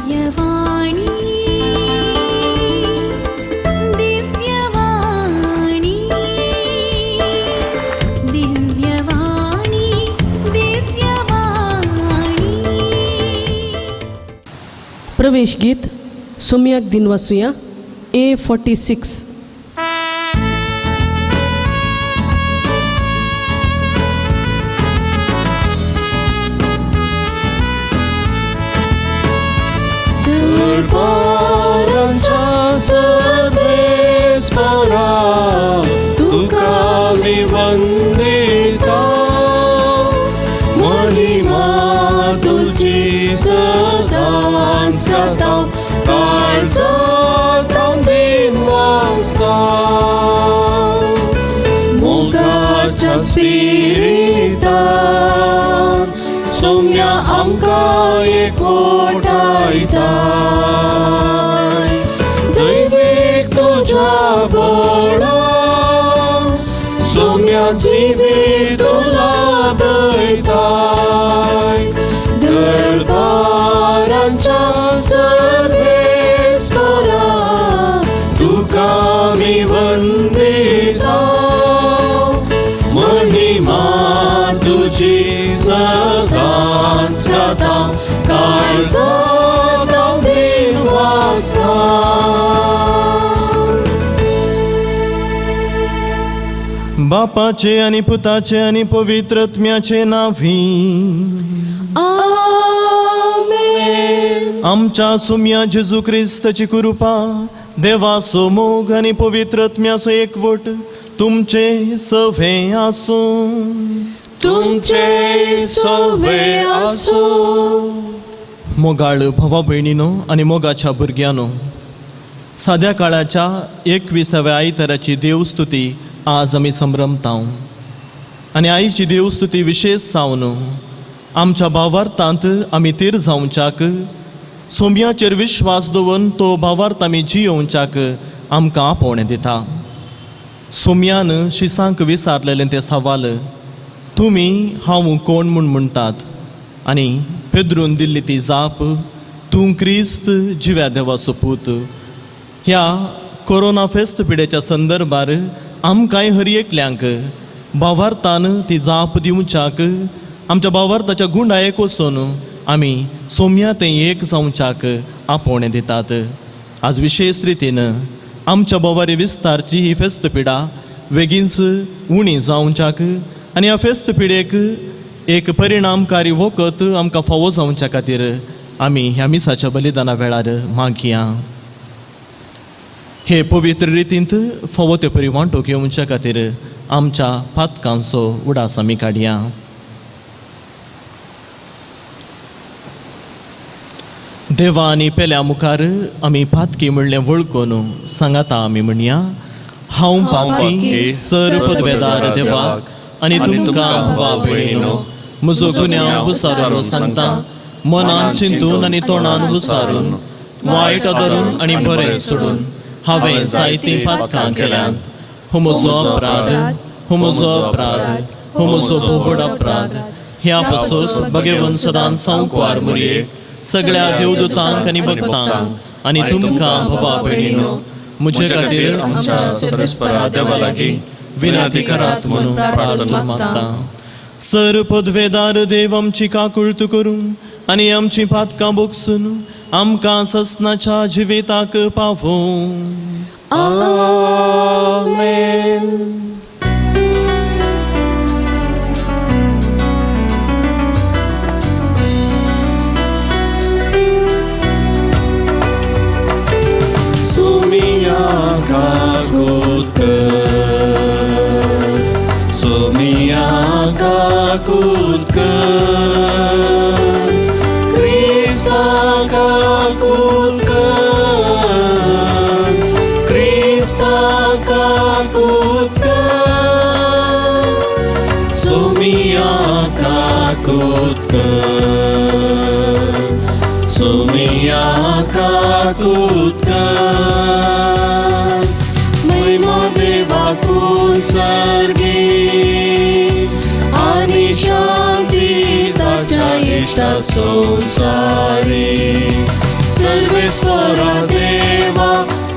दिव्यवाणी दिव्यवाणी दिव्यवाणी दिव्यवाणी. प्रवेश गीत सुम्याक दिन वाचूया. A46. दरबारांच्या सभेस्परा तुका मी वंदिता, महिमा तुझी सदांच गाता, काळजांत दिन वाजता. मोगाच्या स्पिरितान सोम्या आमकां एकवटायताय, दैवीक तुझ्या बळान सोम्या जिवीत लाभयताय. दरबारांच्या सर्वेस्परा तुका मी वंदिता, महिमा तुझी सदांच गाता, काळजांत दिन वाजता. बापाचे आणि पुताचे आणि पवित्रत्म्याचे नावी. आमेन. आमच्या सुम्या जेजू ख्रिस्ताची कृपा, देवाचो मोग आणि पवित्रत्म्याचो एकवट तुमचे सवे आसूं. तुमचे सवे आसूं. मोगाळ भावा भयणीनो आणि मोगाच्या भुरग्यानो, साद्या काळाच्या 21व्या आयताराची देवस्तुती आज आमी संभ्रमता. आणि आईची देवस्तुती विशेष सावन आमच्या भावार्थांत आमी तीर जावच्याक, सोम्याचेर विश्वास दवरून तो भावार्थ आमी जियोवच्याक आमकां आपोवणें दिता. सोम्यान शिसांक विचारलेलें तें सवाल, तुमी हांव कोण म्हूण म्हणटात? आनी पेद्रून दिल्ली ती जाप, तूं क्रिस्त जिव्या देवाचो पूत. ह्या कोरोना फेस्त पिडेच्या संदर्भार आमकांय हर एकल्यांक भावार्थान ती जाप दिवच्याक, आमच्या भावार्थाच्या गुणायक वचून आमी सोम्या तें एक जावच्याक आपोवणें दितात. आज विशेष रितीन आमच्या बोवारी विस्तारची ही फेस्त पिडा बेगीनच उणी जावच्याक आनी ह्या फेस्त पिडेक एक परिणामकारी वखद आमकां फावो जावच्या खातीर आमी ह्या मिसाच्या बलिदाना वेळार मागया. हे पवित्र रितींत फावो ते परी वांटो घेवच्या खातीर आमच्या पातकांचो उडास आमी काडया. देवा आनी पेल्या मुखार आमी पातकी म्हणलें वळखून सांगाता आमी म्हणया, हांव पातकी सर पदवेदार देवाक आनी तुमकां भावा भयणीनो, म्हजो गुन्यांव विसारून सांगता, मनान चिंतून आनी तोंडान विसारून, वायट आदरून आनी बरें सोडून हांवें जायतीं पातकां केल्यांत. हो म्हजो अपराध, हो म्हजो अपराध, हो म्हजो भोगड अपराध. ह्या पासून भगवन सदांच सांकवार मुरयेक, सगळ्या देवदूतांक आनी भक्तांक आनी तुमकां भावा भयणीनो, म्हजे खातीर आमच्या सरस्परा देवा लागीं विनंती करात म्हणून प्रार्थना मागता. सर पदवेदार देव आमची काकुळट करून आनी आमची पातकां बोगसून आमकां ससनाच्या जिविताक पावो. आमेन. सोमिया काकुत सोमिया काकुत क्रिस्ता काकुत क्रिस्ता काकुत सोमिया काकुत सोमिया काकुत महिमा देवाकून सर्गी आणि शांती ताच्या इष्टा संसारी सर्वेश्वरा देवा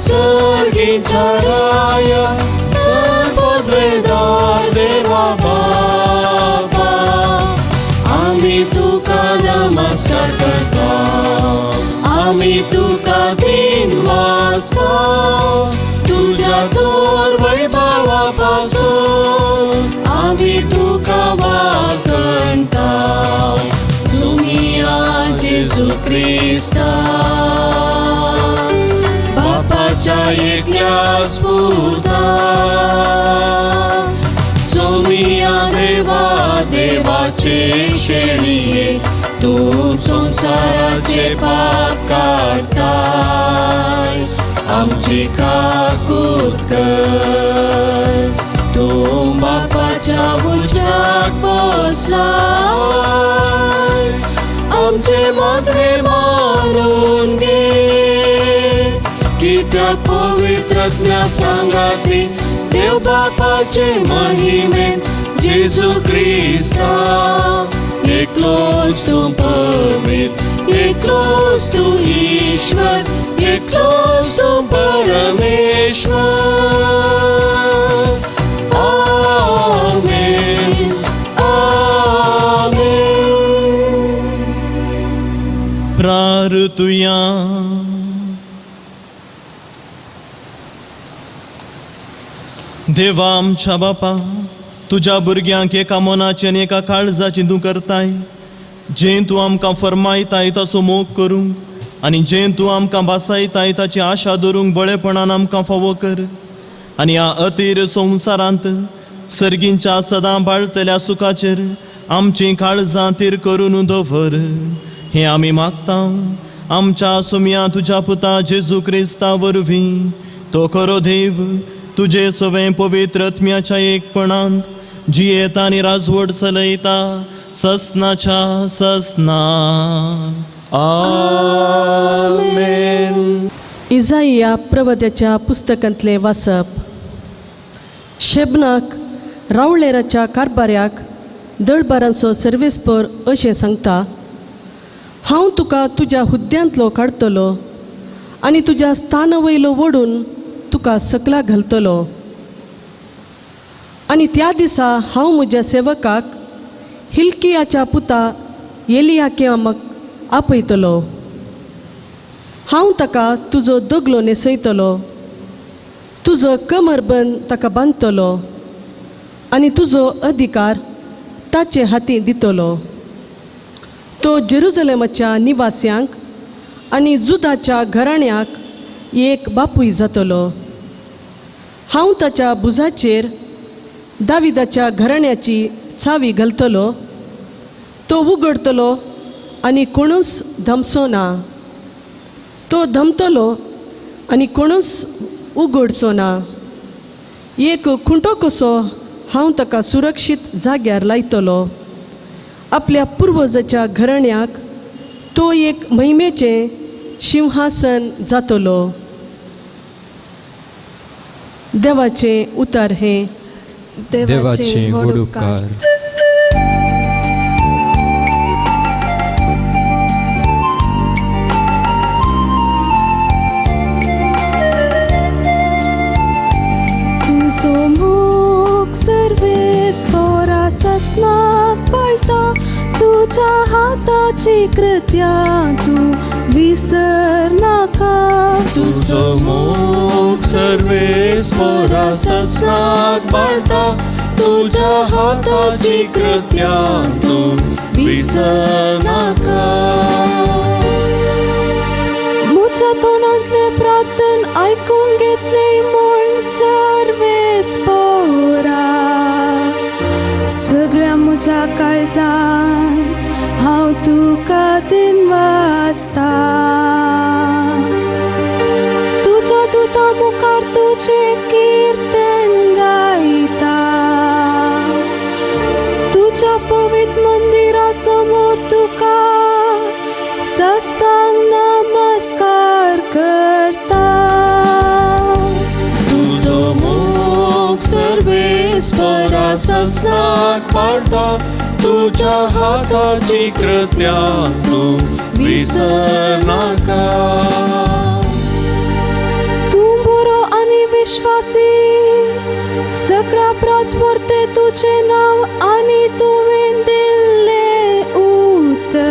सर्गीचा राया सर्वोद्वेदार देवा बाबा आम्ही तुका नमस्कार करता आम्ही तुका दिन वाजता तुझ्या थोर वैभवापासून आम्ही तुका वाखणता सुमिया जेजू ख्रिस्ता बापाच्या एकल्याच पुता सुमिया देवा देवाचे शेळिये तू संसाराचे पाप काढताय आमची काकूत कर तू बापाच्या उजव्यात बसलाय आमचे मागणे मारून घे कित्याक पवित्रज्ञा सांगाती देव बापाचे महिमेत जेजू ख्रिस्ता एकलोच तू पवित्र एकलोच तू ईश्वर एकलोच तू परमेश्वर आमेन आमेन प्रार्थुया देवा आमच्या बापा तुझ्या भुरग्यांक एका मनाची आनी एका काळजाची तूं करताय जें तूं आमकां फरमायताय तसो मोग करूंक आनी जें तूं आमकां बासायताय ताची आशा धरूंक बळेपणान आमकां फावो कर आनी ह्या अतीर संवसारांत सर्गींच्या सदां बाळतल्या सुखाचेर आमची काळजां तीर करून दवर हें आमी मागता आमच्या सुमया तुज्या पुता जेजू क्रिस्ता वरवीं तो खरो देव तुजे सवें पवित्र आत्म्याच्या एकपणांत जियेता आनी राजवट चलयता ससनाच्या ससना आमेन इजाइया प्रवद्याच्या पुस्तकांतलें वाचप शेबनाक रावळेराच्या कारभाऱ्याक दळबारांचो सर्वेस्पर अशें सांगता हांव तुका तुज्या हुद्द्यांतलो काडटलो आनी तुज्या स्थानावयलो ओडून तुका सकला घालतलो आनी त्या दिसा हांव म्हज्या सेवकाक हिल्कियाच्या पुता एलियाकीमाक आपयतलो हांव ताका तुजो दगलो न्हेसयतलो तुजो कमरबंद ताका बांदतलो आनी तुजो अधिकार ताचे हातींत दितलो तो जेरुजलेमाच्या निवास्यांक आनी जुदाच्या घराण्याक एक बापूय जातलो हांव ताच्या भुजाचेर दाविदाच्या घराण्याची चावी घालतलो तो उगडतलो आनी कोणूच धमचो ना तो धमतलो आनी कोणूच उगडचो ना एक खुंटो कसो हांव ताका सुरक्षीत जाग्यार लायतलो आपल्या पुर्वजाच्या घराण्याक तो एक महिमेचें सिंहासन जातलो देवाचें उतर हें देवाचे वडुकार तुजो मोग सर्वेस्परा ससनाक पळटा तुज्या हाताची कृत्यां तूं विसर नाका तुझो मोग सर्वेस्परा ससनाक पाळटा तुझ्या हाताची कृत्यां तूं विसर नाका म्हज्या तोंडांतले प्रार्थन आयकून घेतले म्हूण सर्वेस्परा सगळ्या म्हज्या काळजान हांव तुका दिनवासता तुज्या दुता मुखार तुजे कीर्तन गायता तुज्या पवित्र मंदिरा समोर तुका सस्तांग नमस्कार करता तुझो मोग सर्वेस्परा ससनाक पाळटा तुझ्या हाताची कृत्यां तूं विसर नाका तुझे नाव आणि तुवें दिल्ले उतर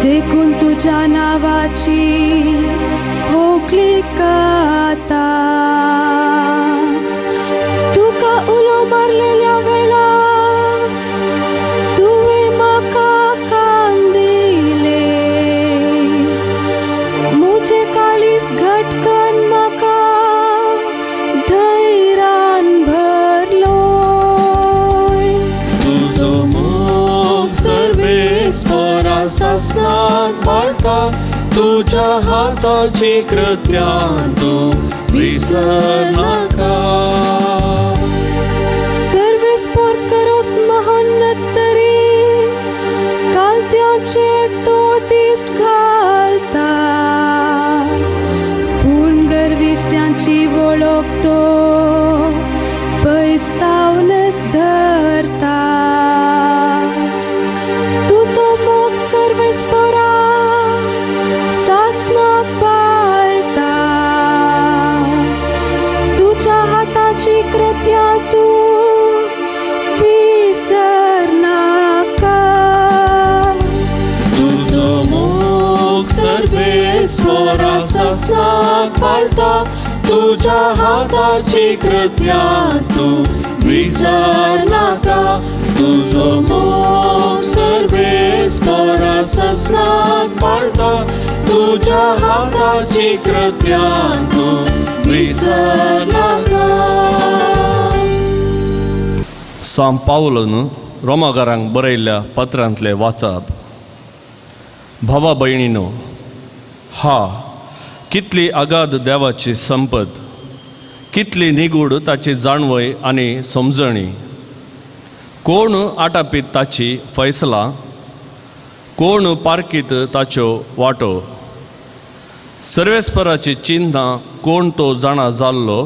देखून तुझ्या नावाची होकली कथा तुका उलो मारलेल्या वेळा तुवें म्हाका कांदिले मुझे काळीस घटकन म्हाका धैर्यान भरलोय तुझो मोग सर्वेस्परा सासणाक पाळटा तुझ्या हाताची कृत्यां तूं विसरनाका सर्वेस्पर करोस महोन्नतरी कालत्याचेर तो दिश्ट घालता पूण गर्विश्ट्यांची वळख तो पैस्तावनस धरता तुजो मोग सर्वेस्परा सासणाक पाळटा तुझ्या हाताची कृत्यां तूं विसरनाका तुझो मोग सर्वेस्परा सासणाक पाळटा तुझ्या हाताची कृत्यां तूं विसरनाका तुझो मोग सर्वेस्परा सासणाक पाळटा तुझ्या हाताची कृत्यां तूं विसरनाका. सांत पावलोन रोमाकारांक बरयल्ल्या पत्रांतले वाचप. भावा भयणीनो, कितली अगाध देवाची संपत, कितली निगूड ताची जाणवय आनी समजणी. कोण आटापीत ताची फैसला, कोण पारकीत ताच्यो वाटो. सर्वेस्पराची चिन्हां कोण तो जाणा जाल्लो,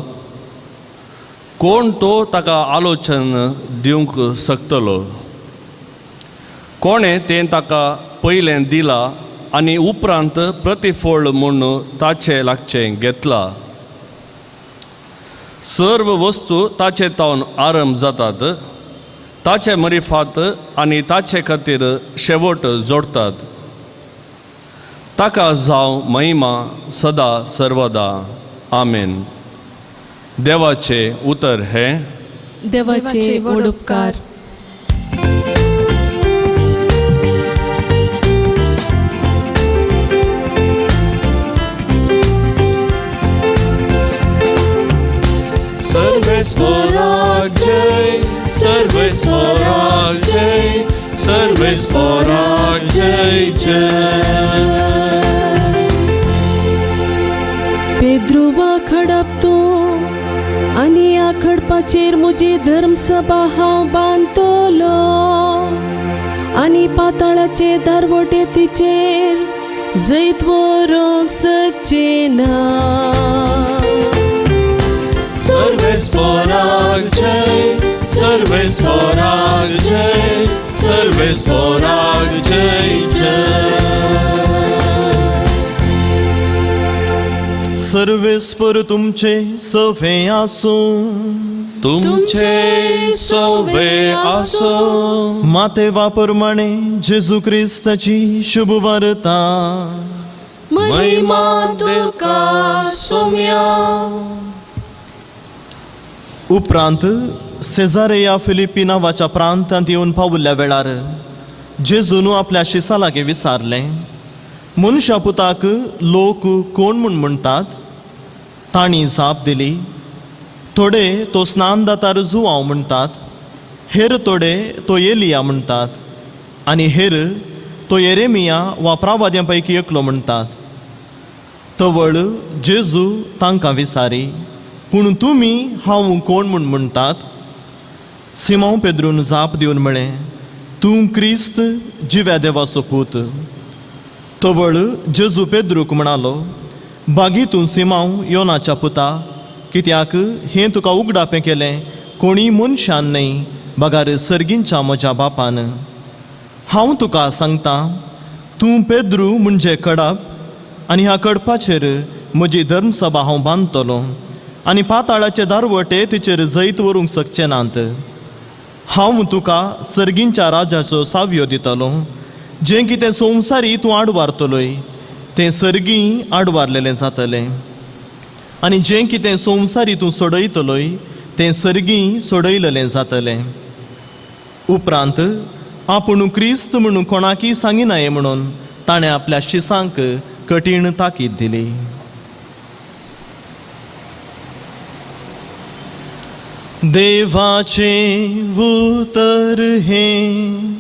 कोण तो ताका आलोचन दिवंक शकतलो. कोणें तें ताका पयलें दिलां आनी उपरांत प्रतिफळ म्हूण ताचे लागचें घेतला. सर्व वस्तू ताचे तावन आरंभ जातात, ताचे मरिफात आनी ताचे खातीर शेवट जोडटात. ताका जावं महिमा सदा सर्वदा. आमेन. देवाचे उतर हे देवाचे व्हड उपकार. सर्वेस्पराक जय, सर्वेस्पराक जय, सर्वेस्पराक जय जय. पेद्रू वाखडप तूं आनी ह्या खडपाचेर म्हजी धर्मसभा हांव बांदतलो आनी पाताळाचे दारवटे तिचेर जैत व्हरूंक शकचें ना. सर्वेस्पराक जय, सर्वेस्पराक जय, सर्वेस्पराक जय जय. सर्वेस्पर तुमचे सवे आसूं, तुमचे सोवे आसो. मातेवा प्रमाणे जेजू क्रिस्ताची शुभ वार्ता. महिमा तुका सोम्या. उपरांत सेजारेया फिलिपी नांवाच्या प्रांतांत येवन पावल्ल्या वेळार जेजून आपल्या शिसा लागीं विचारलें, मनशा पुताक लोक कोण म्हूण म्हणटात? तांणी जाप दिली, थोडे तो स्नानदातार जुवांव म्हणटात, हेर थोडे तो एलिया म्हणटात, आनी हेर तो येरेमिया वा प्रवाद्यां पैकी एकलो म्हणटात. तवळ जेजू तांकां विचारी, पूण तुमी हांव कोण म्हूण म्हणटात? सिमोन पेद्रून जाप दिवन म्हळें, तूं क्रिस्त जिव्या देवाचो पूत. तवळ जेजू पेद्रूक म्हणालो, बागी तूं सिमोन योनाच्या पुता, कित्याक हें तुका उगडापें केलें कोणी मनशान न्हय, बगार सर्गींच्या म्हज्या बापान. हांव तुका सांगतां, तूं पेद्रू म्हणजे कडप, आनी ह्या कडपाचेर म्हजी धर्मसभा हांव बांदतलो, आनी पाताळाचे दारवटे तिचेर जैत व्हरूंक शकचे नात. हांव तुका सर्गींच्या राजाचो साव्यो दितलो. जें कितें संवसारी तूं आडवारतलोय तें सर्गी आडवारलेलें जातलें, आनी जें कितें संवसारी तूं सोडयतलोय तें सर्गी सोडयलेलें जातलें. उपरांत आपूण क्रिस्त म्हणून कोणाकीय सांगिनाये म्हणून ताणें आपल्या शिसांक कठीण ताकीद दिली. देवाचें उतर हें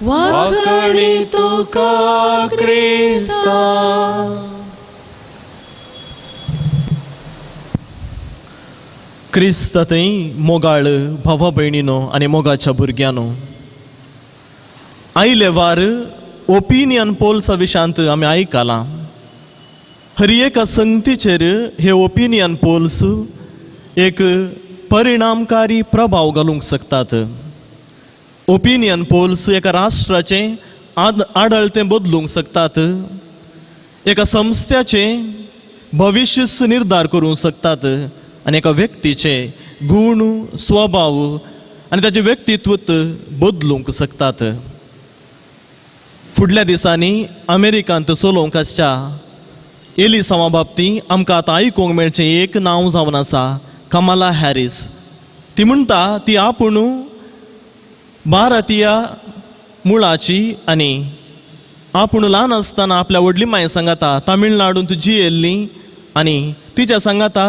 वाखणी तुका क्रिस्ता. क्रिस्त थंय मोगाळ भावा भयणीनो आनी मोगाच्या भुरग्यानो, आयले वार ओपिनियन पोल्सा विशांत आमी आयकलां. हर एका संगतीचेर हे ओपिनियन पोल्स एक परिणामकारी प्रभाव घालूंक शकतात. ओपिनियन पोल्स एका राष्ट्राचें आडळतें बदलूंक शकतात, एका संस्थेचें भविष्य निर्धार करूंक शकतात, आनी एका व्यक्तीचे गुण स्वभाव आनी ताचें व्यक्तित्व बदलूंक शकतात. फुडल्या दिसांनी अमेरिकांत चलोवंक आसच्या एलिसांवा बाबतीं आमकां आतां आयकूंक मेळचें एक नांव जावन आसा, कमला हॅरिस. ती म्हणटा ती आपूण भारतीय मुळाची आनी आपूण ल्हान आसतना आपल्या व्हडली मांय सांगाता तामिळनाडूंत जियेल्ली आनी तिच्या सांगाता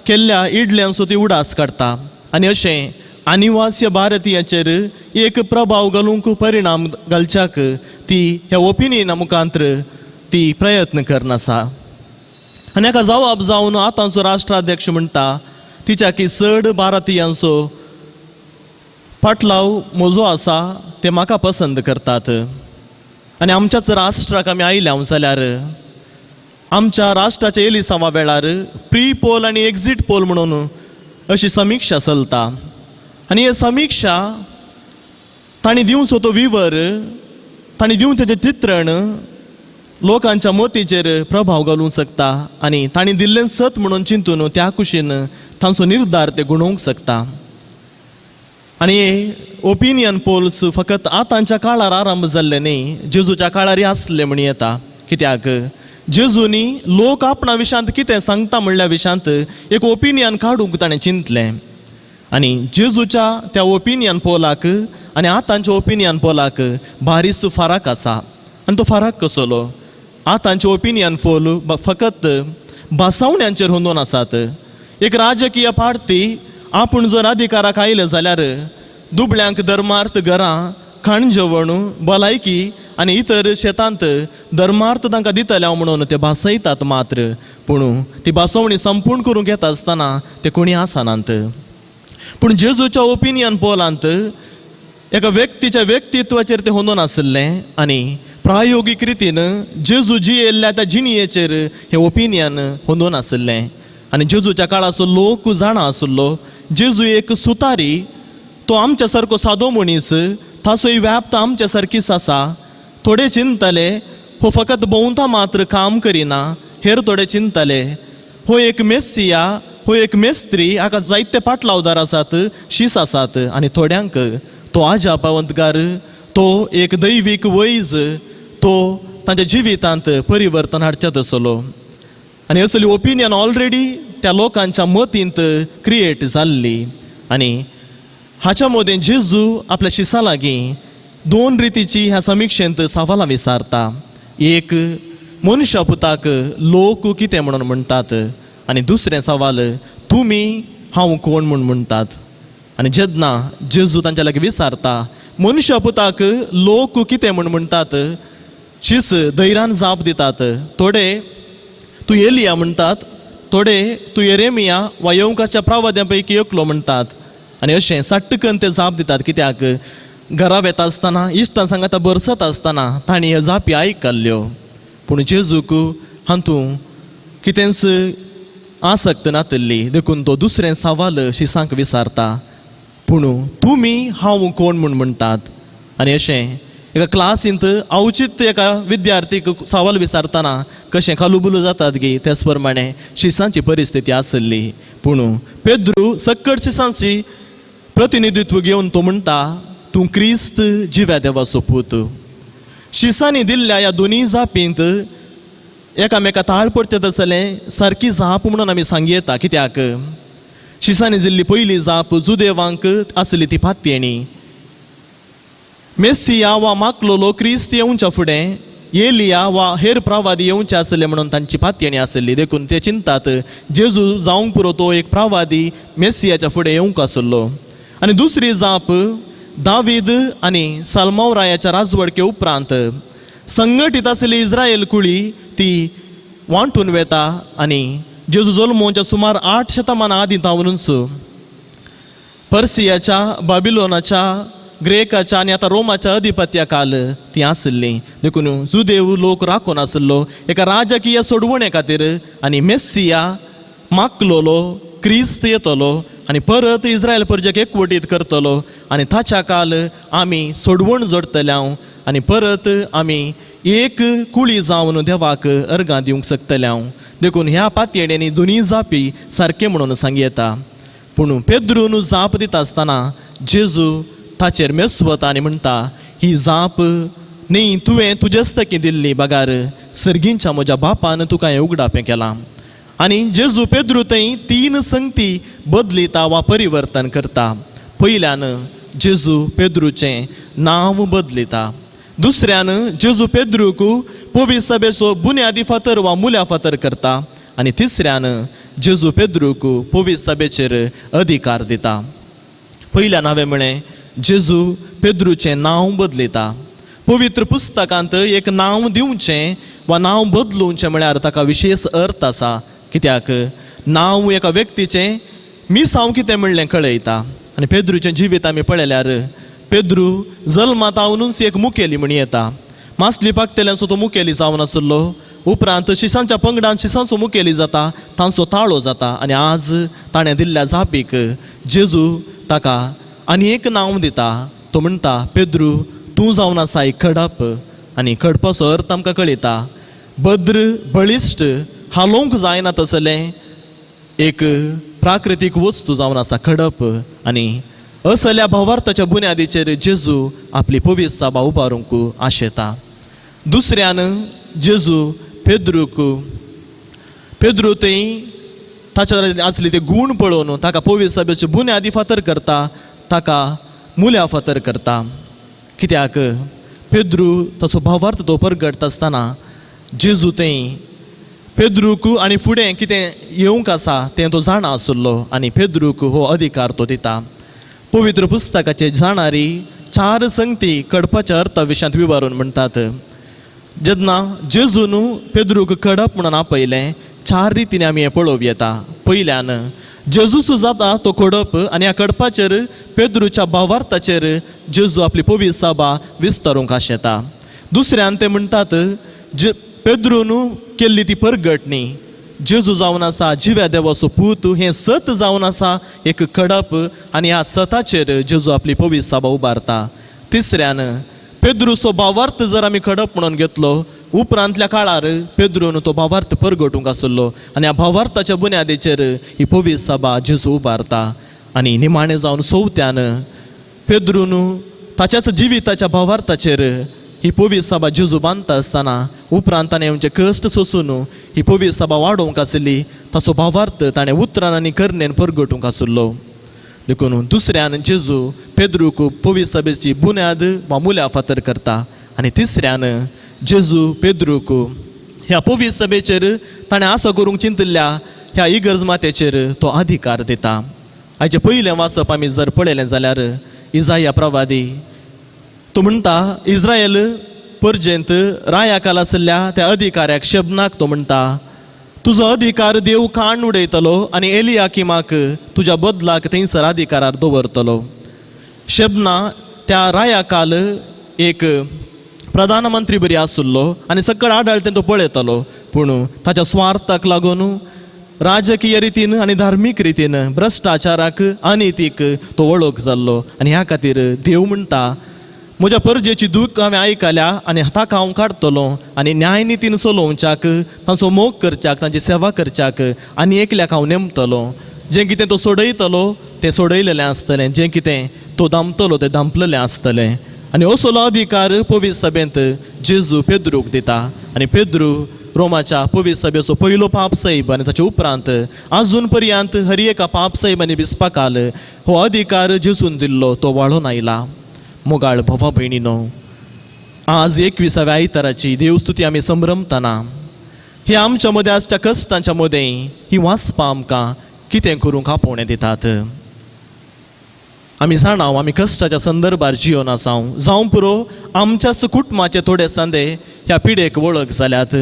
केल्ल्या इडल्यांचो ती उडास काडटा, आनी अशें अनिवासी भारतीयाचेर एक प्रभाव घालूंक परिणाम घालच्याक ती ह्या ओपिनियना मुखांतर ती प्रयत्न करनासा. आनी हाका जवाब जावन आतांचो राष्ट्राध्यक्ष म्हणटा तिच्या की चड भारतीयांचो फाटलाव म्हजो आसा ते म्हाका पसंत करतात. आनी आमच्याच राष्ट्राक आमी आयल्या जाल्यार आमच्या राष्ट्राच्या एलिसांवा वेळार प्री पोल आनी एक्झिट पोल म्हणून अशी समिक्षा चलता. आनी हे समिक्षा तांणी दिवचो तो विवर, तांणी दिवं तेजें चित्रण लोकांच्या मतीचेर प्रभाव घालूंक शकता, आनी तांणी दिल्लें सत म्हणून चिंतून त्या कुशीन तांचो निर्धार ते गुणोवंक शकता. आनी हे ओपिनियन पोल्स फकत आतांच्या काळार आरंभ जाल्ले न्ही, जेजूच्या काळारय आसले म्हण येता. कित्याक जेजूनी लोक आपणा विशांत कितें सांगता म्हणल्या विशांत एक ओपिनियन काडूंक ताणें चिंतलें. आनी जेजूच्या त्या ओपिनियन पोलाक आनी आतांच्या ओपिनियन पोलाक बारीस फरक आसा. आनी तो फरक कसलो? आतांचे ओपिनियन पोल फकत भासावण्यांचेर हुंदून आसात. एक राजकीय पार्टी आपूण जर अधिकाराक आयले जाल्यार दुबळ्यांक धर्मार्थ घरां, खाण जेवण, भलायकी आनी इतर शेतांत धर्मार्थ तांकां दितले म्हणून ते भासयतात. मात्र पूण ती भासवणी संपूर्ण करूंक येता आसतना ते कोणी आसनात. पूण जेजूच्या ओपिनियन पोलांत एका व्यक्तीच्या व्यक्तित्वाचेर ते हुंदून आसलें आनी प्रायोगीक रितीन जेजू जियेल्ल्या त्या जिणयेचेर हें ओपिनियन हुंदून आसलें. आनी जेजूच्या काळाचो लोक जाणा आसलो जेजू एक सुतारी, तो आमच्या सारको सादो मनीस, ताचोय व्याप्त आमच्या सारकीच आसा. थोडे चिंतले हो फकत भोंवता मात्र काम करिना, हेर थोडे चिंतले हो एक मेस्सिया, हो एक मेस्त्री, हाका जायते पाटलावदार आसात, शीस आसात. आनी थोड्यांक तो आजा पावंतकार, तो एक दैवीक वैज, तो तांच्या जिवितांत परिवर्तन हाडचेत आसलो. आनी असली ओपिनियन ऑलरेडी त्या लोकांच्या मतींत क्रिएट जाल्ली. आनी हाच्या मदें जेजू आपल्या शिसां लागीं दोन रितीची ह्या समिक्षेंत सवालां विचारता. एक, मनशा पुताक लोक कितें म्हणून म्हणटात, आनी दुसरें सवाल, तुमी हांव कोण म्हूण म्हणटात. आनी जेन्ना जेजू तांच्या लागीं विचारता मनशा पुताक लोक कितें म्हूण म्हणटात, शिस धैर्यान जाप दितात. थोडे तूं एलिया म्हणटात, थोडे तूं येरेमिया वा येवंकाच्या प्रवाद्यां पैकी एकलो म्हणटात. आनी अशें सट्टकन ते जाप दितात. कित्याक घरा वेता आसतना, इश्टां सांगाता बरसत आसतना तांणी ह्यो जापी आयकल्ल्यो. पूण जेजूक हातूंत कितेंच आसक्त नातल्ली देखून तो दुसरें सवाल शिसांक विचारता, पूण तुमी हांव कोण म्हूण म्हणटात. आनी अशें एका क्लासींत औचित्य एका विद्यार्थीक सवाल विचारतना कशें खालूबुलू जातात गे त्याच प्रमाणे शिसांची परिस्थिती आसली. पूण पेद्रू सक्कट शिसांची प्रतिनिधित्व घेवन तो म्हणटा तूं क्रिस्त जिव्या देवाचो पूत. शिसांनी दिल्ल्या ह्या दोनी जापींत एकामेका ताळ पडचेत आसलें सारकी जाप म्हणून आमी सांगी येता. कित्याक शिसांनी दिल्ली पयली जाप जुदेवांक आसली ती पातयेणी. मेस्सिया वा मागलोलो क्रिस्त येवच्या फुडें एलिया वा हेर प्रवादी येवचे आसले म्हणून तांची पातयेणी आसली. देखून ते चिंतात जेजू जावंक पुरो तो एक प्रवादी मेस्सियाच्या फुडें येवंक आसलो. आनी दुसरी जाप दावीद आनी सालमांव रायाच्या राजवडके उपरांत संघटीत आसली इस्रायल कुळी ती वांटून वेता आनी जेजू जल्मोवच्या सुमार 8 शतमाना आदीं तावनूच पर्सियाच्या बाबिलोनाच्या ग्रेकाच्या आनी आतां रोमाच्या अधिपत्या काल ती आसली. देखून जुदेव लोक राखून आसलो एका राजकीय सोडवणे खातीर आनी मेस्सिया मागलोलो क्रिस्त येतलो आनी परत इस्रायल प्रजेक एकवटीत करतलो आनी ताच्या काल आमी सोडवण जोडतल्या आनी परत आमी एक कुळी जावन देवाक अर्गां दिवंक शकतल्या. देखून ह्या पातयेणी दोनी जापी सारके म्हणून सांगी येता. पूण पेद्रून जाप दिता आसतना जेजू ताचेर मेस्वता आनी म्हणटा ही जाप न्ही तुवें तुजेस्तकी दिल्ली बागार सर्गींच्या म्हज्या बापान तुका हें उगडापें केलां. आनी जेजू पेद्रू थंय 3 संगती बदलिता वा परिवर्तन करता. पयल्यान जेजू पेद्रूचें नांव बदलिता. दुसऱ्यान जेजू पेद्रूक पवित्र सभेचो बुन्यादी फातर वा मुल्या फातर करता. आनी तिसऱ्यान जेजू पेद्रूक पवित्र सभेचेर अधिकार दिता. पयल्या नावे म्हळें जेजू पेद्रूचें नांव बदलिता. पवित्र पुस्तकांत एक नांव दिवचें वा नांव बदलुवचें म्हळ्यार ताका विशेश अर्थ आसा. कित्याक नांव एका व्यक्तीचें मिसांव कितें म्हणलें कळयता. आनी पेद्रूचें जिवीत आमी पळयल्यार पेद्रू जल्मातावनूच एक मुखेली म्हणी येता. मासली पाकतेल्यांचो तो मुखेली जावन आसलो. उपरांत शिसांच्या पंगडान शिसांचो मुखेली जाता तांचो ताळो जाता. आनी आज ताणें दिल्ल्या जापीक जेजू ताका आनी एक नांव दिता. तो म्हणटा पेद्रू तूं जावन आसा एक खडप. आनी खडपाचो अर्थ आमकां कळयता भद्र बळिश्ट हालोवंक जायना तसलें एक प्राकृतीक वस्तू जावन आसा खडप. आनी असल्या भावार्थाच्या बुन्यादीचेर जेजू आपली पवित्र सभा उबारूंक आशेता. दुसऱ्यान जेजू पेद्रू थंय ताच्या आसली ते गूण पळोवन ताका पवित्र सभेची बुन्यादी फातर करता ताका मुल्या फातर करता. कित्याक पेद्रू तसो भावार्थ तो परगटता आसतना जेजू थंय पेद्रूक आनी फुडें कितें येवंक आसा तें तो जाणा आसलो आनी पेद्रूक हो अधिकार तो दिता. पवित्र पुस्तकाचे जाणारी 4 संगती कडपाच्या अर्था विशयांत विवरून म्हणटात. जेन्ना जेजून पेद्रूक कडप म्हणून आपयलें 4 रितींनी आमी हें पळोवं येता. पयल्यान जेजूसू जाता तो कडप आनी ह्या कडपाचेर पेद्रूच्या भावार्थाचेर जेजू आपली पवित्र सभा विस्तारूंक आशेता. दुसऱ्यान ते म्हणटात पेद्रून केल्ली ती परगटणी जेजू जावन आसा जिव्या देवाचो पूत हें सत जावन आसा एक कडप आनी ह्या सताचेर जेजू आपली पवित्र सभा उबारता. तिसऱ्यान पेद्रूचो भावार्थ जर आमी कडप म्हणून घेतलो उपरांतल्या काळार पेद्रून तो भावार्थ परगटूंक आसलो आनी ह्या भावार्थाच्या बुन्यादीचेर ही पवित्र सभा जेजू उबारता. आनी निमाणें जावन चवथ्यान पेद्रून ताच्याच जिविताच्या भावार्थाचेर ही पवित्र सभा जेजू बांदता आसतना उपरांत ताणें म्हणजे कश्ट सोसून ही पवित्र सभा वाडोवंक आसली ताचो भावार्थ ताणें उतरान आनी करनेन परगटूंक आसलो. देखून दुसऱ्यान जेजू पेद्रूक पवित्र सभेची बुन्याद वा मुल्या फातर करता. आनी तिसऱ्यान जेजू पेद्रूक ह्या पवित्र सभेचेर ताणें आसो करूंक चिंतल्या ह्या इगर्ज मातेचेर तो अधिकार दिता. हाचें पयलें वाचप आमी जर पळयलें जाल्यार इसाया प्रवादी तो म्हणटा इस्रायल परजेंत रायाकाल आसल्या त्या अधिकाऱ्याक शबनाक तो म्हणटा तुजो अधिकार देव काण उडयतलो आनी एलियाकिमाक तुज्या बदलाक थंयसर अधिकारार दवरतलो. शबना त्या रायाकाल एक प्रधानमंत्री बरी आसुल्लो आनी सकयल आडाळतें तो पळयतलो. पूण ताच्या स्वार्थाक लागून राजकीय रितीन आनी धार्मीक रितीन भ्रश्टाचाराक अनितीक तो वळख जाल्लो. आनी ह्या खातीर देव म्हणटा म्हज्या परजेची दूख हांवें आयकल्या आनी ताका हांव काडटलो आनी न्याय नितीन चलोवच्याक तांचो मोग करच्याक तांची सेवा करच्याक आनी एकल्याक हांव नेमतलो. जें कितें तो सोडयतलो तें सोडयलेलें आसतलें, जें कितें तो दामतलो तें दामपलेलें आसतलें. आनी असलो अधिकार पवित्र सभेंत जेजू पेद्रूक दिता. आनी पेद्रू रोमाच्या पवित्र सभेचो पयलो पाप सैब आनी ताचे उपरांत आजून पर्यंत हर एका पाप सैबांनी बिस्पाकाल हो अधिकार जेजून दिल्लो तो वाळून आयला. मोगाळ भावा भयणीनो, आज 21व्या आयताराची देवस्तुती आमी संभ्रमतना हे आमच्या मदें आसच्या कश्टांच्या मदें ही वाचपां आमकां कितें करूंक आपोवणें दितात. आमी जाणाव आमी कश्टाच्या संदर्भार जियोन आसाव. जावं पुरो आमच्याच कुटुंबाचे थोडे सांदे ह्या पिडेक वळख जाल्यात.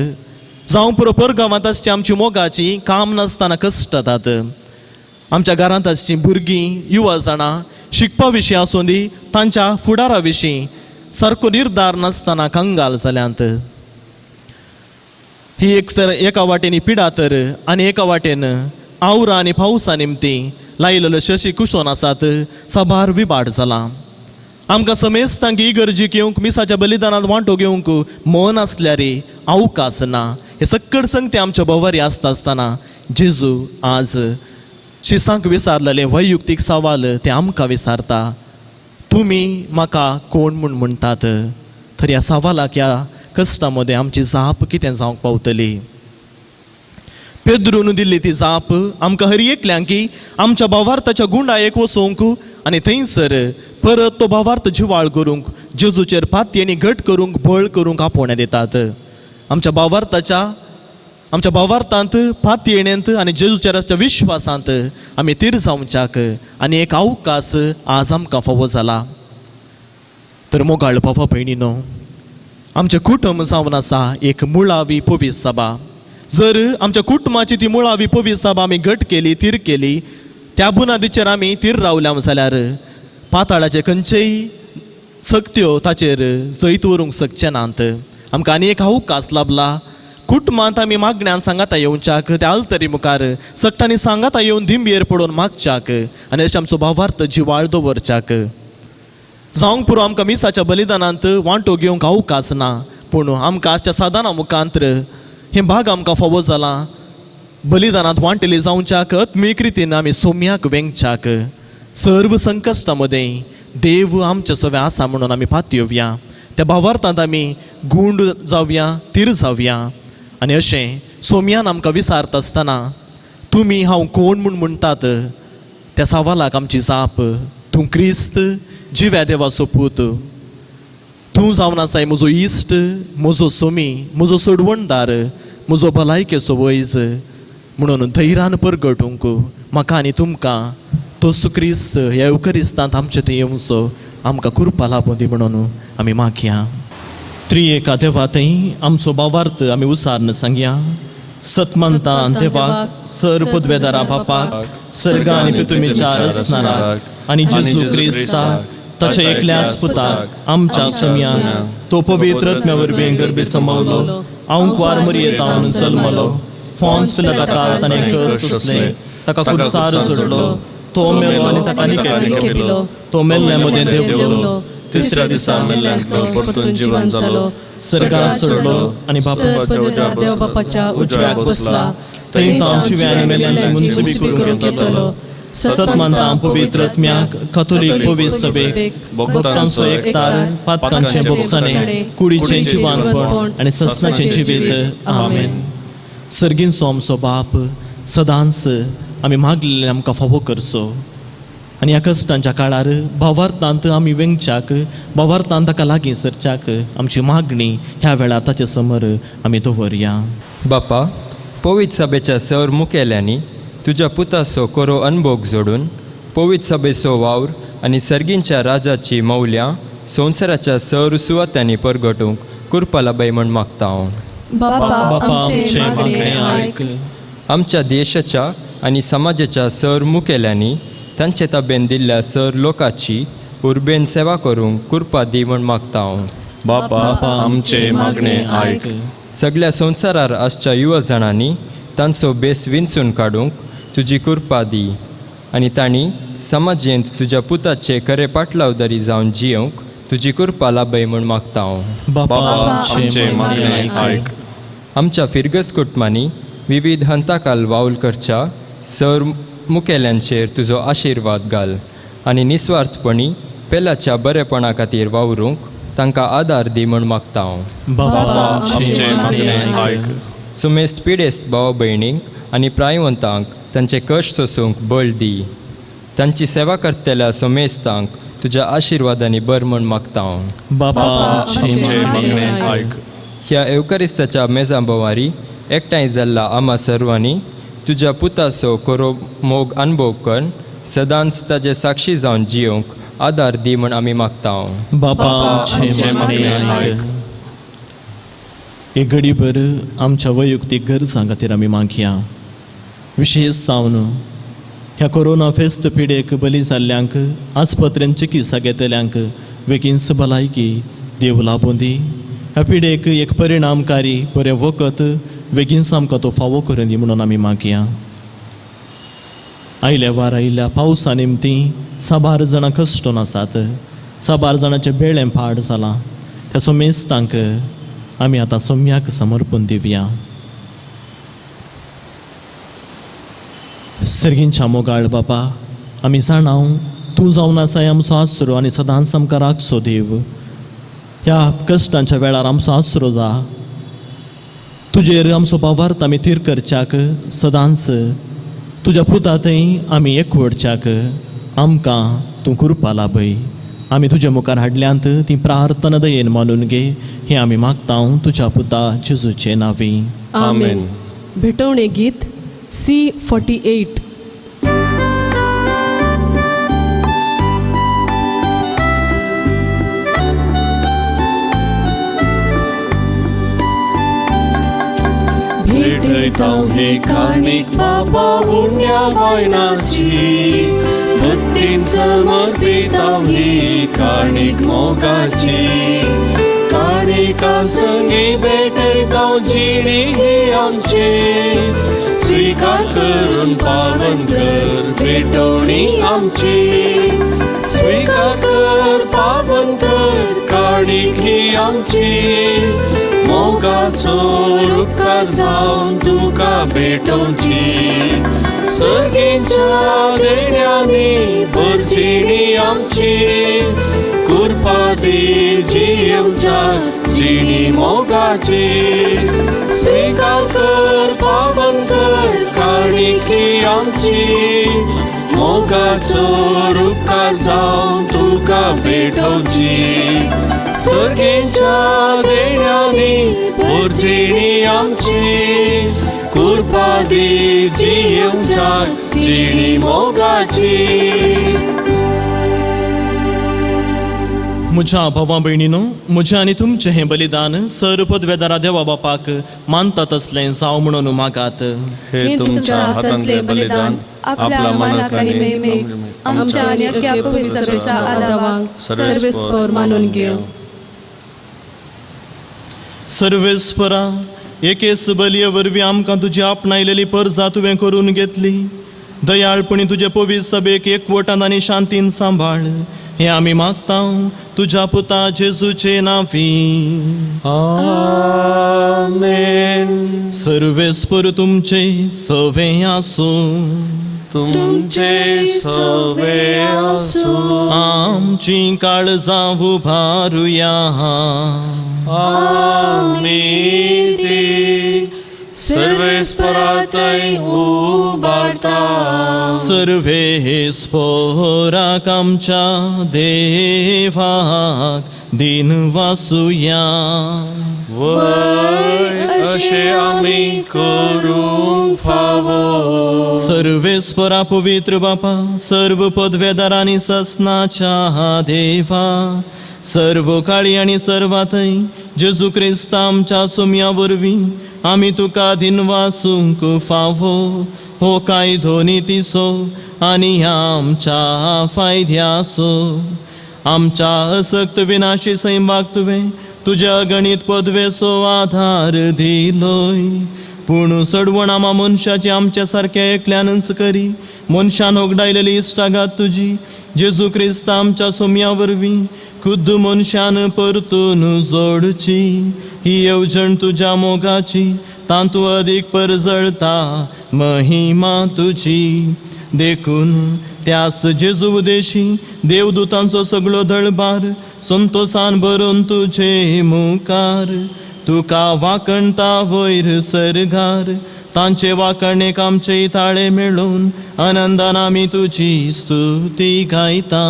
जावं पुरो परगांवांत आसची आमची मोगाची काम नासतना कश्ट जातात. आमच्या घरांत आसची भुरगीं युवा जाणां शिकपा विशीं आसूं दी तांच्या फुडारा विशीं सारको निर्धार नासतना कंगाल जाल्यांत. ही एका वाटेन पिडा तर आनी एका वाटेन आवरां आनी पावसा निमती लायलेल्यो शशी कुशोन आसात साबार विबाड जाला. आमकां समेस्तांक इगर्जीक येवंक मिसाच्या बलिदानांत वांटो घेवंक मन आसल्यार अवकाश ना. हे सक्कड संगते आमच्या बोवारी आसता आसतना जेजू आज शिसांक विचारलेले वैयक्तीक सवाल ते आमकां विचारता. तुमी म्हाका कोण म्हूण म्हणटात? तर ह्या सवालाक ह्या कश्टा मदें आमची जाप कितें जावंक पावतली? पेद्रून दिल्ली ती जाप आमकां हर एकल्यांक की आमच्या भावार्थाच्या गुंडायेक वचोवंक आनी थंयसर परत तो भावार्थ जिवाळ करूंक जेजूचेर पातयेनी घट करूंक बळ करूंक आपोवणें दितात. आमच्या भावार्थांत पातयेणेंत आनी जेजूचेर आसच्या विश्वासांत आमी तीर जावच्याक आनी एक अवकाश आज आमकां फावो जाला. तर मोगाळ भावा भयणीनो, आमचें कुटुंब जावन आसा एक मुळावी पवित्र सभा. जर आमच्या कुटुंबाची ती मुळावी पवित्र सभा आमी घट केली, तीर केली, त्या बुनादीचेर आमी तीर रावल्या जाल्यार पाताळाचे खंयचेय सक्त्यो ताचेर जैत व्हरूंक शकचे नात. आमकां आनी एक अवकाश लाभला. कुटुंबांत आमी मागण्यांत सांगाता येवच्याक त्या आल्तरी मुखार सट्टांनी सांगाता येवन दिंबयेर पडोवन मागच्याक आनी अशें आमचो भावार्थ जिवाळ दवरच्याक. जावंक पुरो आमकां मिसाच्या बलिदानांत वांटो घेवंक अवकाश ना, पूण आमकां आजच्या साधनां मुखांतर हे भाग आमकां फावो जाला. बलिदानांत वांटलेली जावच्याक आत्मीक रितीन आमी सोम्याक वेंगच्याक. सर्व संकश्टा मदें देव आमचे सोबे आसा म्हणून आमी पातयेवया. त्या भावार्थांत आमी गुंड जावया, तीर जावया. आनी अशें सोम्यान आमकां विचारता आसतना तुमी हांव कोण म्हूण म्हणटात? त्या सवालाक आमची जाप तूं क्रिस्त जिव्या देवाचो पूत. तूं जावन आसाय म्हजो इश्ट, म्हजो सोमी, म्हजो सोडवणदार, म्हजो भलायकेचो वैज म्हणून धैर्यान परगटूंक म्हाका आनी तुमकां तोच क्रिस्त ह्या युकरिस्तांत आमचे थंय येवचो आमकां कृपा लाभूं दी म्हणून आमी मागया. त्रिएका देवातय आमचो भावार्थ आमी उसारन सांगया. सतमंता देवाक, सर पदवेदारा बापाक, सर्गा आनी पृथ्वीच्या रचणाराक आनी जेजू क्रिस्ताक ताच्या एकल्याच पुताक आमच्या सोम्यान तो पवित्र आत्म्या वरवीं गर्भे समवलो, अंकवार मरयेतावन जल्मलो, फोन्स ताका ताणें कस सोंसले, ताका कुरसार सोडलो, तो मेलो आनी ताका निकेलो केलो, तो मेल्ल्या मदें देंवलो, तिसऱ्या दिसा मेल्ल्यांतलो परतून जिवन जालो, सर्गाक चडलो आनी देव बापाच्या उजव्याक बसला, थंय तो आमची आनी मेल्ल्यांची मुनसुबी करूंक येतलो. सतमंता पवित्र आत्म्याक, कॅथोलिक पवित्र सभेक, भक्तांचो एकतार, पातकांचे भोगसाणे, कुडीचें जिवानपण आनी ससनाचें जिवीत. आमेन. सर्गींचो आमचो बाप, सदांच आमी मागलेलें आमकां फावो करचो. आनी ह्या कश्टांच्या काळार भावार्थांत आमी वेंगच्याक, भावार्थांत ताका लागीं सरच्याक आमची मागणी ह्या वेळार ताचे समोर आमी दवरया. बापा, पवित्र सभेच्या सर मुखेल्यांनी तुज्या पुताचो कोरो अनुभव जोडून पवित्र सभेचो वावर आनी सर्गींच्या राजाची मौल्यां संवसाराच्या सर सुवात्यांनी परगटूंक कृपा लाभय म्हूण मागता हांव. बापा आमचे मागणे आयक. आमच्या देशाच्या आनी समाजाच्या सर मुखेल्यांनी तांचे ताब्यान दिल्ल्या सर लोकांची उर्बेन सेवा करूंक कृपा दी म्हूण मागता हांव. बापा आमचे मागणे आयक. सगळ्या संवसारार आसच्या युवा जाणांनी तांचो बेस विंचून काडूंक तुजी कृपा दी आनी तांणी समाजेंत तुज्या पुताचे खरे पाटलावदारी जावन जियोंक तुजी कृपा लाभय म्हूण मागता हांव. बापा आमचे मागणे आयक. आमच्या फिरगस कुटुंबांनी विविध हंताकाल वावल करच्या सर मुखेल्यांचेर तुजो आशिर्वाद घाल आनी निस्वार्थपणी पेलाच्या बरेपणा खातीर वावरूंक तांकां आदार दी म्हूण मागता हांव. बापा आमचे मागणे आयक. सुमेस्त पिडेस्त भाव भयणींक आनी प्रायवंतांक तांचे कश्ट सोसूंक बळ दी. तांची सेवा करतल्या सोमेस्तांक तुज्या आशिर्वादांनी बर म्हूण मागता हांव. बापा आमचे मागणे आयक. ह्या एवकारिस्ताच्या मेजा बोवारी एकठांय जाल्ला आम्हा सर्वांनी तुज्या पुताचो कोरो मोग अनुभव कर सदांच ताजे साक्षी जावन जियोंक आदार दी म्हूण आमी मागता हांव. बापा आमचे मागणे आयक. एक घडीभर आमच्या वैयक्तीक गरजां खातीर आमी मागया. विशेश जावन ह्या कोरोना फेस्त पिडेक बली जाल्ल्यांक आस्पत्रेन चिकित्सा घेतल्यांक बेगीनच भलायकी देव लाभूं दी. ह्या पिडेक एक परिणामकारी बरें वखद बेगीनच आमकां तो फावो करून दी म्हणून आमी मागया. आयल्या वार आयिल्ल्या पावसा निमती साबार जाणां कश्टून आसात. साबार जाणांचें बेळें पाड जालां. त्या सोमेस्तांक आमी आतां सोम्याक समर्पण दिवया. सर्गींच्या मोगाळ बापा, आमी जाणाव तूं जावन आसाय आमचो आसरो आनी सदांच आमकां राखसो देव. ह्या कश्टांच्या वेळार आमचो आसरो जा. तुजेर आमचो भावार्थ आमी तीर करच्याक सदांच तुज्या पुता थंय आमी एकवडच्याक आमकां तूं कृपा लाभय. आमी तुज्या मुखार हाडल्यांत ती प्रार्थना दयेन मानून घे. हें आमी मागता तुज्या पुता जेजूचे नांवी. आमेन. भेटवणे गीत C48. भेटयतां हे काणीक बाबा पुण्या वायनाची, भक्तीन समर्पितां ही काणीक मोगाची. काणिका संगी भेटयतां जिणी ही आमची, स्वीकार करून पावन कर भेटवणी आमची. स्वीकार कर पावन कर काणीक ही आमची. मोगाचो उपकार जावन तुका भेटोवची. सर्गीच्या देण्यांनी भरजिणी आमची. कृपा दी जियोच्या जिणी मोगाची. स्वीकार कर पावन कर काणीक ही आमची. मोगाचो उपकार जावन तुका भेटोवची. सर्गीच्या देण्यांनी भरजिणी आमची. कृपा दी जियोच्या जिणी मोगाची. म्हज्या भावा भयणीनो, म्हजें आनी तुमचें हें बलिदान सर पदवेदारा देवा बापाक मानता तसलें जावं म्हणून मागात. हे तुमच्या हातांतले बलिदान आपल्या मनाक आनी मेमेक आमच्या आणि अख्ख्या पवित्र सभेच्या आदावाक सर्वेस्पर मानून घेव. सर्वेस्परा, एकेच बलये वरवीं आमकां तुजी आपणायलेली परजा तुवें करून घेतली. दयाळपणी तुजे पवित्र सभेक एकवटान आनी शांतीन सांबाळ. हें आमी मागता तुज्या पुता जेजूचे नांवी. आमेन. सर्वेस्पर तुमचे सवें आसूं. तुमचे सवे आसूं. आमची काळजां उबारुया. आमी ती सर्वेस्परातय उबारता. सर्वेस्पराक आमच्या देवाक दिन वासुया. वय अशें आमी करूंक फावो. सर्वेस्परा पवित्र बापा, सर्व पदवेदारांनी ससनाच्या देवा, सर्व काळी आनी सर्वातय जेजू क्रिस्त आमच्या सोम्या वरवीं आमी तुका दिन वासूंक फावो. हो कायदो नितीसो आनी आमच्या फायद्यासो. आमच्या असक्त विनाशी सैमाक तुवें तुझ्या गणित पदवेचो आधार दिलोय. पूण सडवण आमा मनशाची आमच्या सारख्या एकल्यानच करी. मनशान ओगडायलेली इश्टागात तुझी जेजू क्रिस्त आमच्या सोम्या वरवीं खुद्द मनशान परतून जोडची. ही येवजण तुझ्या मोगाची तांतू अदीक परजळता महिमा तुझी. देखून त्यास जेजू उदेशी देवदूतांचो सगळो दळबार संतोषान भरून तुझे मुखार. तुका वाकणता वयर सरगार तांचे वाकणेक आमचे ताळे मेळून आनंदान आमी तुझी स्तुती गायता.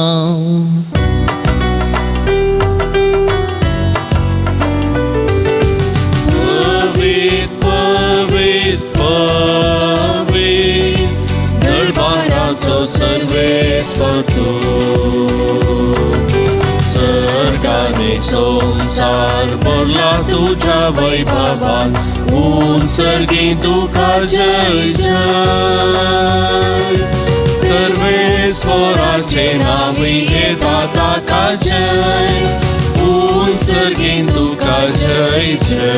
दळबाराचो सर्वेस्वर तू. सर्गाने संसार भरला तुझ्या वैभवान. सर्गी तुका जय जय. सर्वेस्वराचे नावी येता ताका जय. सर्गी तुका जय जय.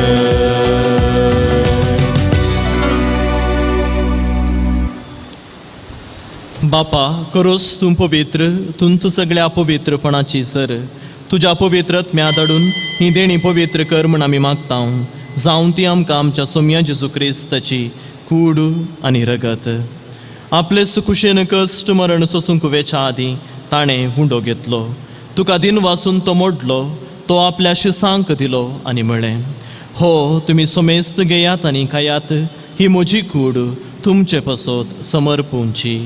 बापा, करोस तूं पवित्र, तुमचं सगळ्या अपवित्रपणाची सर. तुझ्या पवित्रत्म्या धाडून ही देणी पवित्र कर म्हण आमी मागता. जावं ती आमकां आमच्या सोम्या जेजू क्रिस्ताची कूड आनी रगत. आपले सुकुशेन कश्ट मरण सोसूंक वेच्या आदीं ताणें हुंडो घेतलो. तुका दिन वासून तो मोडलो. तो आपल्या शिसांक दिलो आनी म्हळें, हो तुमी सोमेस्त घेयात आनी खायात. ही म्हजी कूड तुमचे पसोत समर्पूंची.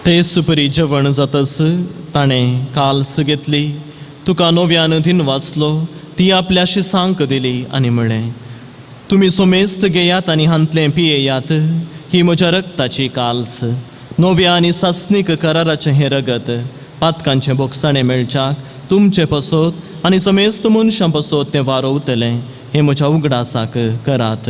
ते सुपरी जेवण जातस ताणें काल्स घेतली. तुका नव्यान दिन वाचलो. ती आपल्या शिसांक दिली आनी म्हळें, तुमी सोमेस्त घेयात आनी हांतलें पियेयात. ही म्हज्या रक्ताची काल्स, नव्या आनी सासनीक कराराचें हें रगत. पातकांचें बोगसाणें मेळच्याक तुमचें पसोत आनी समेस्त मनशां पसोत तें वारोवतलें. हें म्हज्या उगडासाक करात.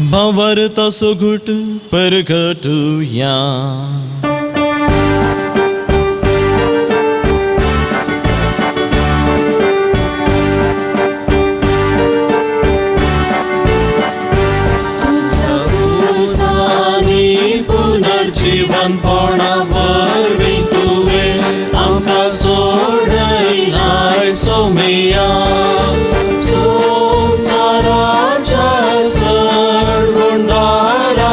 बावर तसो घुट परगटुया. पुनर्जीवनपणा वरवीं तुवें आमकां सोडयलाय सोमेया. संवसाराच्या सडवणदारा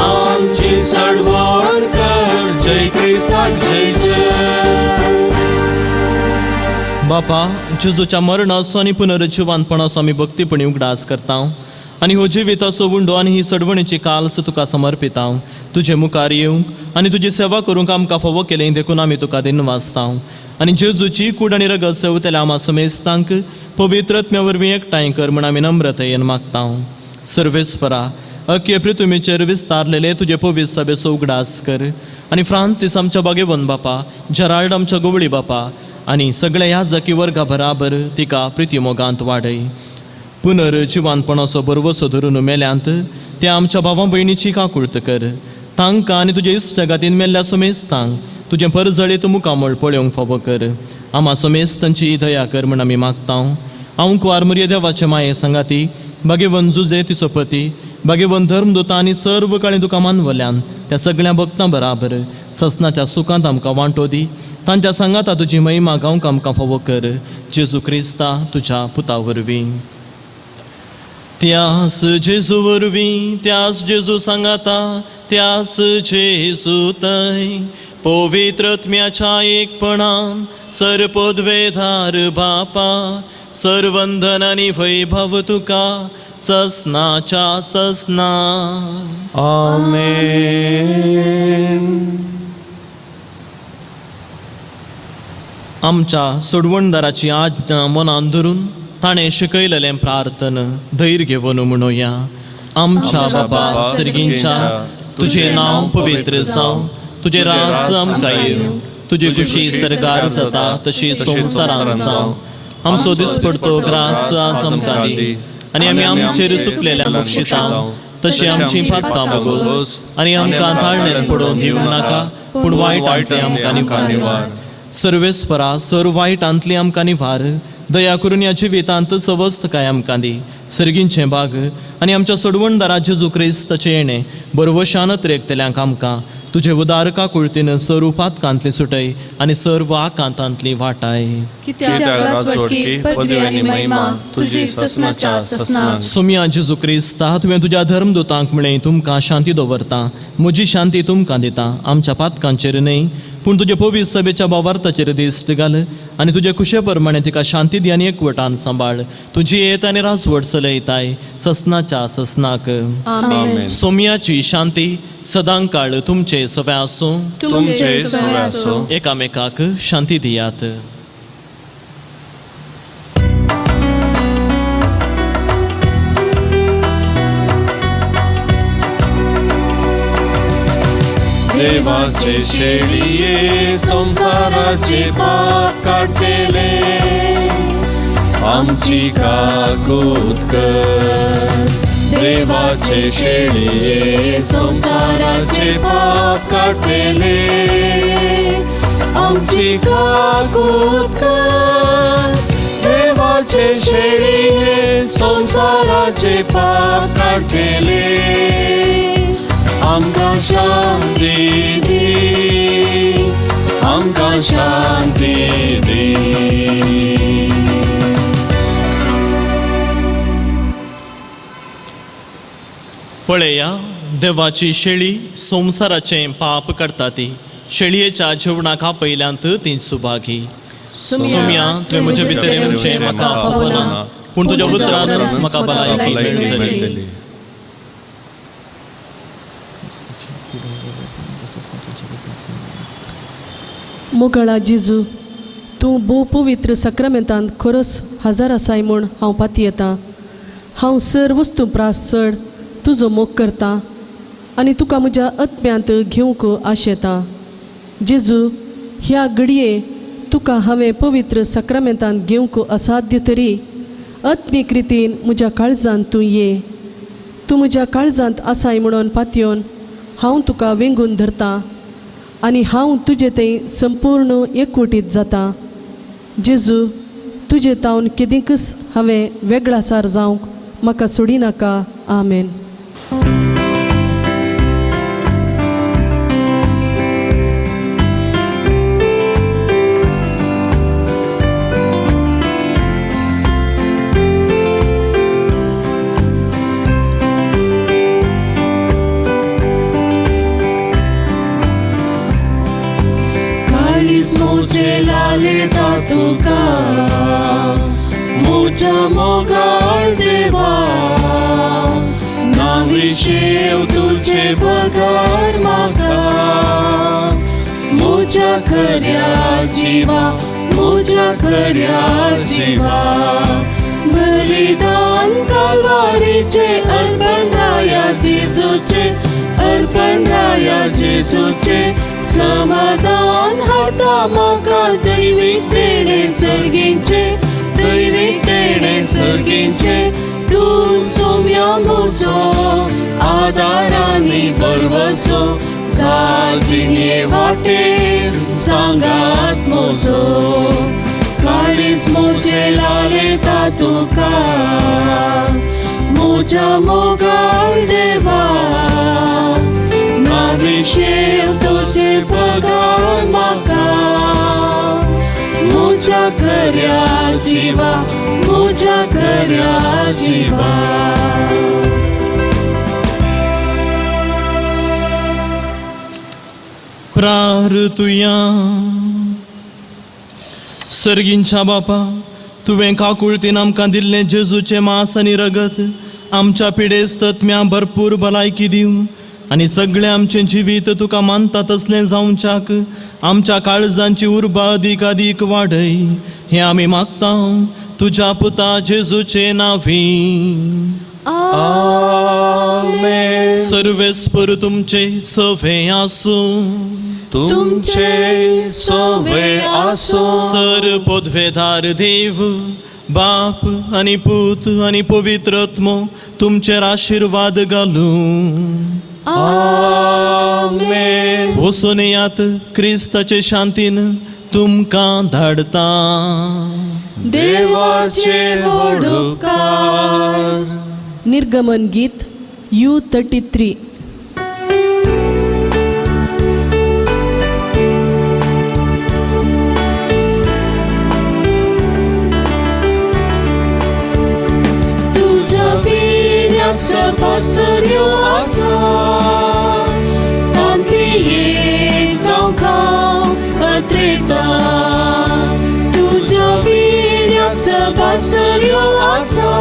आमची सडवण कर. जय क्रिस्ताक जय जय. बापा, जेजूच्या मरणाचो आनी पुनरुज्जीवनपणाचो आमी भक्तीपणी उगडास करता. आनी हो जिविताचो उंडो आनी ही सडवणीची काल्स तुका समर्पिता. तुजे मुखार येवंक आनी तुजी सेवा करूंक आमकां फोव केलें देखून आमी तुका दिन वाचता. आनी जेजूची कूड आनी रगत सेवतल्या आमा समेस्तांक पवित्रत्म्या वरवीं एकठांय कर म्हण आमी नम्रतायेन मागता. सर्वेस्परा, अख्खे पृथ्वीचेर विस्तारलेले तुजे पवित्र सभेचो उगडास कर. आनी फ्रांसीस आमच्या बागेवन बापा, जेराल्ड आमच्या गवळी बापा आनी सगळ्या ह्या जकी वर्गा बराबर तिका प्रितीमोगांत वाडय. पुनर्जीवनपणाचो बरवसो धरून मेल्यांत त्या आमच्या भावां भयणीची काकुळट कर. तांकां आनी तुजे इश्टगातीन मेल्ल्या समेस्तांक तुजें परजळीत मुखामळ पळोवंक फावो कर. आमा समेस्तांची दया कर म्हण आमी मागता. हांव कुवारमुर्य देवाचे माये सांगाती भगेवन जुजे तिचो पती भगेवन धर्मदूता आनी सर्व काळी तुका मानवल्यान त्या सगळ्या भक्तां बराबर ससनाच्या सुखांत आमकां वांटो दी. तांच्या सांगाता तुजी महिमा गावंक आमकां फावो कर. जेजू क्रिस्ता तुज्या पुता वरवीं. त्यास जेजू वरवीं, त्यास जेजू सांगाता, त्यास जेजू तय पवित्रत्म्याच्या एकपणान सरपदवेधार बापा सर्वंधन आनी वैभव तुका ससनाच्या ससना. आमेन. आमच्या सोडवणदाराची आज्ञा मनान धरून ताणें शिकयलेलें प्रार्थन धैर्य घेवन म्हणुया. आमच्या बाबा सर्गींच्या तुझे नाव पवित्र जावं, तुझे राज आमकां येवं, तुझी खुशी सरगार जाता तशी संवसारांत जावं. आमचो दिसपडतो ग्रास आज आमकां दी, आनी आमी आमचेर चुकलेल्या बक्षिता तशी आमची पातकां बगोस, आनी आमकां ताळणेन पडोवन दिवं नाका, पूण वायटांतली आमकां निवार. सर्वेस्परा सर वायटांतली आमकां निवार, दया करून ह्या जिवितांत सवस्त काय आमकां दी. सर्गींचे बाग आनी आमच्या सोडवणदारा जेजू क्रिस्ताचें येणें बरवशान त्रेकतल्यांक आमकां तुजे उदार काकुळतीन सर उपातकांतली सुटय आनी सर्व आकांतांतली वाटाय. कित्याक राजवटकी पदवी आनी महिमा तुजी ससनाच्या ससनाक. सोम्या जेजू क्रिस्ता तुवें तुज्या धर्मदूतांक म्हळें तुमकां शांती दवरता, म्हजी शांती तुमकां दिता. आमच्या पातकांचेर न्हय पूण तुजे पवित्र सभेच्या भावार्थाचेर दिश्ट घाल आनी तुजे कुशे प्रमाणे तिका शांती दी आनी एकवटान सांबाळ. तुजी येत आनी राजवट चलयताय ससनाच्या ससनाक. आमेन. सोम्याची शांती सदां काळ तुमचे सवे आसूं. तुमचे सवे आसूं. एकामेकाक शांती दियात. देवाचे शेळिये संसाराचे पाप काढतेले, आमची काकूत कर. देवाचे शेळिये संसाराचे पाप काढतेले, आमची काकूत कर. देवाचे शेळिये संसाराचे पाप काढतेले, आमकां शांती दी, आमकां शांती दी. पळया देवाची शेळी संसाराचें पाप काडटा ती. शेळयेच्या जेवणाक पयल्यांत ती सुभागी. सोम्या तुवें म्हजे भितर येवचें म्हाका फावना, पूण तुज्या उतरानच म्हाका भलायकी मेळटली. मोगळा जेजू, तूं भोव पवित्र सक्रामेंतांत खरोच हजर आसाय म्हूण हांव पाती येता. हांव सर वस्तू प्रास चड तुजो मोग करता आनी तुका म्हज्या आत्म्यांत घेवंक आश येता. जेजू, ह्या घडये तुका हांवें पवित्र सक्रामेंतांत घेवंक असाध्य तरी आत्मीक रितीन म्हज्या काळजांत तूं ये. तूं म्हज्या काळजांत आसाय म्हणून पातयेवन हांव तुका वेंगून धरता आनी हांव तुजे थंय संपूर्ण एकवटीत जाता. जेजू, तुजे तावन केदींकच हांवें वेगळासार जावंक म्हाका सोडिनाका. आमेन. लाले तुका म्हज्या मोगाळ देवा, नाविशेव तुझे पगार म्हाका. म्हज्या खऱ्या जिवा, म्हज्या खऱ्या जिवा, बलिदान कालवारीचे अर्पण राया जेजूचे, अर्पण राया जेजूचे. समाधान हाडटा म्हाका दैवीक देणे सर्गींचे, दैवीक देणे सर्गींचे. तूं सोम्या म्हजो आदार आनी बरवसो, साजिणे वाटेर सांगात म्हजो. काळीज म्हजे लालयता तुका म्हज्या मोगाळ देवा, नाविशेव तुझे पगार म्हाका. म्हज्या खऱ्या जिवा, म्हज्या खऱ्या जिवा. प्रार्थुया. सर्गींच्या बापा, तुवें काकुळतीन आमकां दिल्लें जेजूचें मांस आनी रगत आमच्या पिडेस्त आत्म्या भरपूर भलायकी दिवं आनी सगळें आमचें जिवीत तुका मानता तसलें जावच्याक आमच्या काळजांची उर्बा अदीक अदीक वाडय. हें आमी मागता तुज्या पुता जेजूचे नांवी. आमेन. सर्वेस्पर तुमचे सवे आसू तुमचे सोवे आसो. सर पोदवेदार देव बाप आणि पूत आणि पवित्र आत्मो तुमचेर आशीर्वाद घालू. आमेन. वचून येयात क्रिस्ताचे शांतीन तुमकां धाडता. देवाचे व्हड उपकार. निर्गमन गीत U33. तुझ्या विण्याचा पासर्यो आसा. तांतली एक जावं खाव अत्रेता. तुझ्या विण्याचा पासर्यो आसा.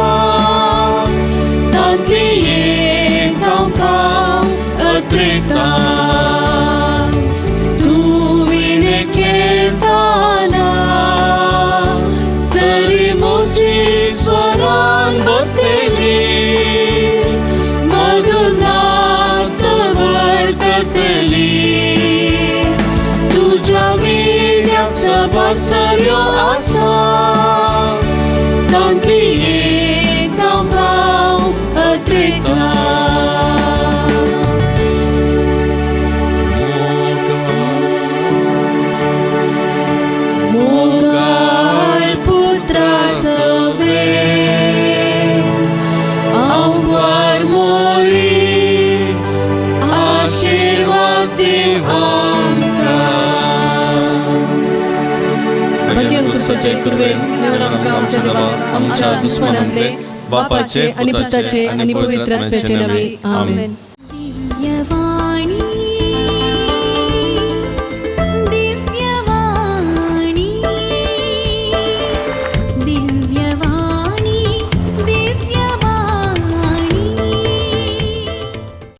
तांतली एक जावं खाव अत्रेता. तूं विणे खेळताना सरी मोजी स्वरान बरतली. मधुरात वळखतली. तुझ्या विण्याचा पासर्यो आसा. तांतली एक जावं खाव अत्रेता. मोगाळ पुत्रा सवे आंवर मोरी आशीर्वाद दिव आमकां. भाग्यवान कृष्णाचे कुरवे नेवर आमकां आमच्या देवान आमच्या दुश्मनांतले बापाचे आणि पुताचे आणि पवित्र आत्म्याचे नावे. आमेन.